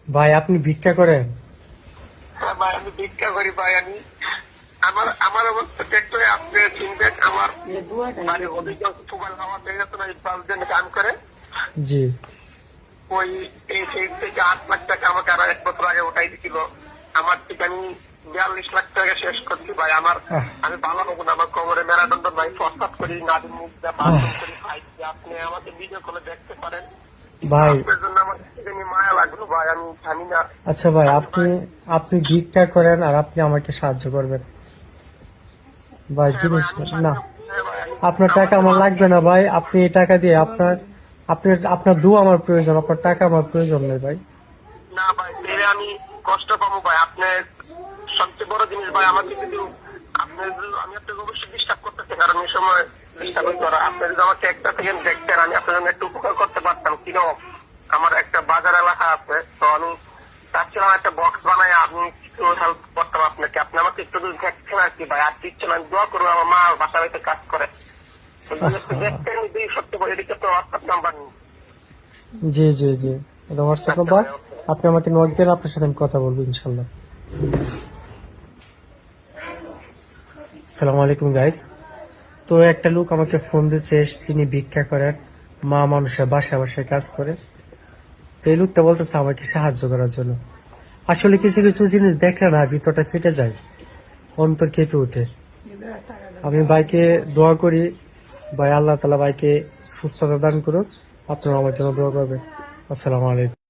ভাই আপনি ভিক্ষা করেন? হ্যাঁ ভাই, আমি ভিক্ষা করি ভাই। আমি আমার আমার অবস্থা দেখলে আপনি চিনবেন। আমার বাড়ি অধিকাংশ মোবাইল আমার হয়ে গেছে না, ইকবাল যেন কাম করে। জি। ওই এই সেই থেকে 8 লাখ টাকা আমাকে আর 1 বছর আগে উঠাই দিছিল। আমার থেকে আমি 42 লাখ টাকা শেষ করছি ভাই। আমার আহ, আমি ভালো হবো না, আমার কোমরে মেরুদণ্ড ভাই, প্রস্তাব করি, নাদির মুখ দিয়ে আহ, বাথরুম করি ভাই। আপনি আমাকে ভিডিও কলে দেখতে পারেন। ভাই আপনার জন্য আমার মায়া লাগলো ভাই। আমি জানি না। আচ্ছা ভাই, আমি আপনি ভাই, আপনি ভিক্ষা করেন আর আপনি আমাকে সাহায্য করবেন ভাই, হ্যাঁ ভাই, জিনিস আমি না। স্বাধীন। হ্যাঁ ভাই, আপনার টাকা আমাকে আমার মাফ লাগবে করে না দিন। ভাই, আপনি এই টাকা দিয়ে আপনার দোয়া আমার প্রয়োজন, আপনার টাকা আমার প্রয়োজন নেই ভাই। না ভাই, পেলে আমি কষ্ট পাবো ভাই। আপনার সবচেয়ে বড় জিনিস ভাই, আমাকে যদি আপনার আমি আপনাকে অবশ্যই ডিস্টার্ব করতেছি, কারণ এই সময় ডিস্টার্ব করা। আপনি যদি আমাকে একটা সেকেন্ড দেখতেন, আমি আপনার জন্য একটু উপকার করতে পারতাম। কিনো আমার একটা বাজার এলাকা আছে, তো আমি চাচ্ছিলাম একটা বক্স বানাই, আমি কিছু হেল্প করতাম আপনাকে। আপনি আমাকে একটু যদি দেখছেন আর কি ভাই, আর দিচ্ছেন, আমি দোয়া করবো। আমার মা বাসা বাড়িতে কাজ করে, তো যদি একটু আহা, দেখতেন। দুই সত্যি বলে, এদিকে তো হোয়াটসঅ্যাপ নাম্বার নেই। জি জি জি, এটা হোয়াটসঅ্যাপ আচ্ছা নাম্বার। ভাই, ওকে। আপনি আমাকে নক দেন, আপনার সাথে আমি কথা বলবো ইনশাল্লাহ। আসসালামু আলাইকুম গাইস। তো একটা লোক আমাকে ফোন দিচ্ছে, তিনি ভিক্ষা করেন, মা মানুষের বাসায় বাসায় কাজ করে। তো এই লোকটা বলতেছে আমাকে সাহায্য করার জন্য। আসলে কিছু কিছু জিনিস দেখলে না ভিতরটা ফেটে যায়, অন্তর কেঁপে ওঠে। আমি ভাইকে দোয়া করি, ভাই আল্লাহ তালা ভাইকে সুস্থতা দান করুক। আপনারা আমার জন্য দোয়া করবেন। আসসালামু আলাইকুম।